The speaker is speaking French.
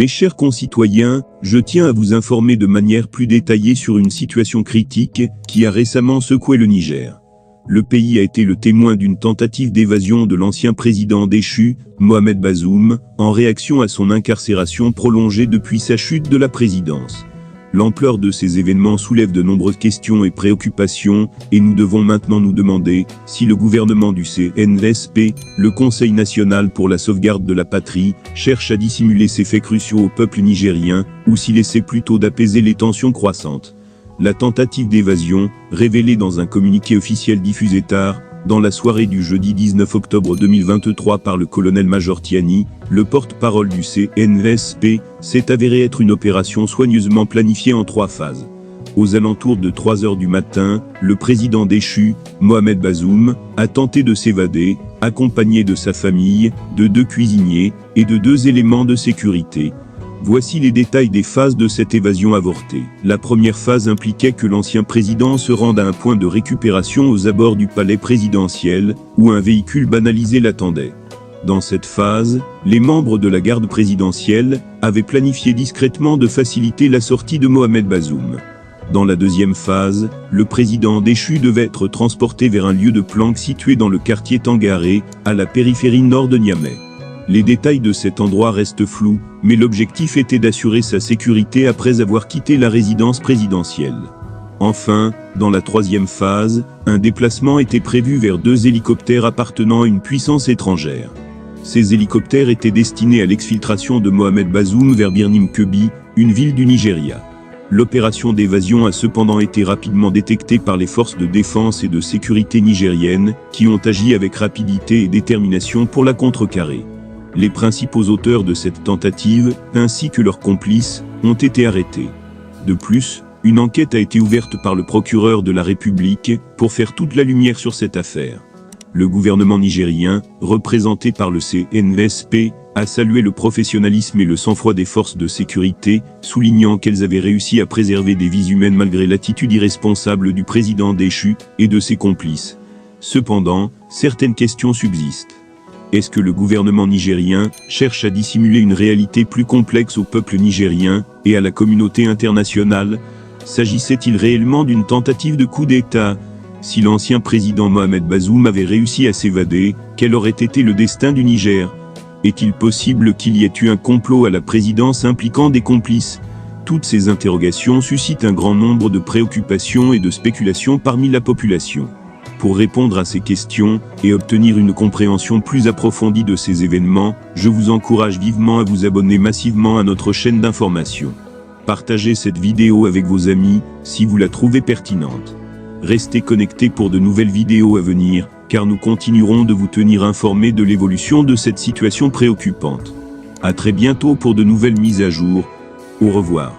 Mes chers concitoyens, je tiens à vous informer de manière plus détaillée sur une situation critique qui a récemment secoué le Niger. Le pays a été le témoin d'une tentative d'évasion de l'ancien président déchu, Mohamed Bazoum, en réaction à son incarcération prolongée depuis sa chute de la présidence. L'ampleur de ces événements soulève de nombreuses questions et préoccupations, et nous devons maintenant nous demander si le gouvernement du CNSP, le Conseil national pour la sauvegarde de la patrie, cherche à dissimuler ces faits cruciaux au peuple nigérien, ou s'il essaie plutôt d'apaiser les tensions croissantes. La tentative d'évasion, révélée dans un communiqué officiel diffusé tard, dans la soirée du jeudi 19 octobre 2023 par le colonel-major Tiani, le porte-parole du CNSP, s'est avéré être une opération soigneusement planifiée en 3 phases. Aux alentours de 3 heures du matin, le président déchu, Mohamed Bazoum, a tenté de s'évader, accompagné de sa famille, de 2 cuisiniers et de 2 éléments de sécurité. Voici les détails des phases de cette évasion avortée. La première phase impliquait que l'ancien président se rende à un point de récupération aux abords du palais présidentiel, où un véhicule banalisé l'attendait. Dans cette phase, les membres de la garde présidentielle avaient planifié discrètement de faciliter la sortie de Mohamed Bazoum. Dans la deuxième phase, le président déchu devait être transporté vers un lieu de planque situé dans le quartier Tangaré, à la périphérie nord de Niamey. Les détails de cet endroit restent flous, mais l'objectif était d'assurer sa sécurité après avoir quitté la résidence présidentielle. Enfin, dans la troisième phase, un déplacement était prévu vers 2 hélicoptères appartenant à une puissance étrangère. Ces hélicoptères étaient destinés à l'exfiltration de Mohamed Bazoum vers Birnim-Kebbi, une ville du Nigeria. L'opération d'évasion a cependant été rapidement détectée par les forces de défense et de sécurité nigériennes, qui ont agi avec rapidité et détermination pour la contrecarrer. Les principaux auteurs de cette tentative, ainsi que leurs complices, ont été arrêtés. De plus, une enquête a été ouverte par le procureur de la République pour faire toute la lumière sur cette affaire. Le gouvernement nigérien, représenté par le CNSP, a salué le professionnalisme et le sang-froid des forces de sécurité, soulignant qu'elles avaient réussi à préserver des vies humaines malgré l'attitude irresponsable du président déchu et de ses complices. Cependant, certaines questions subsistent. Est-ce que le gouvernement nigérien cherche à dissimuler une réalité plus complexe au peuple nigérien et à la communauté internationale? S'agissait-il réellement d'une tentative de coup d'État? Si l'ancien président Mohamed Bazoum avait réussi à s'évader, quel aurait été le destin du Niger? Est-il possible qu'il y ait eu un complot à la présidence impliquant des complices? Toutes ces interrogations suscitent un grand nombre de préoccupations et de spéculations parmi la population. Pour répondre à ces questions et obtenir une compréhension plus approfondie de ces événements, je vous encourage vivement à vous abonner massivement à notre chaîne d'information. Partagez cette vidéo avec vos amis si vous la trouvez pertinente. Restez connectés pour de nouvelles vidéos à venir, car nous continuerons de vous tenir informés de l'évolution de cette situation préoccupante. À très bientôt pour de nouvelles mises à jour. Au revoir.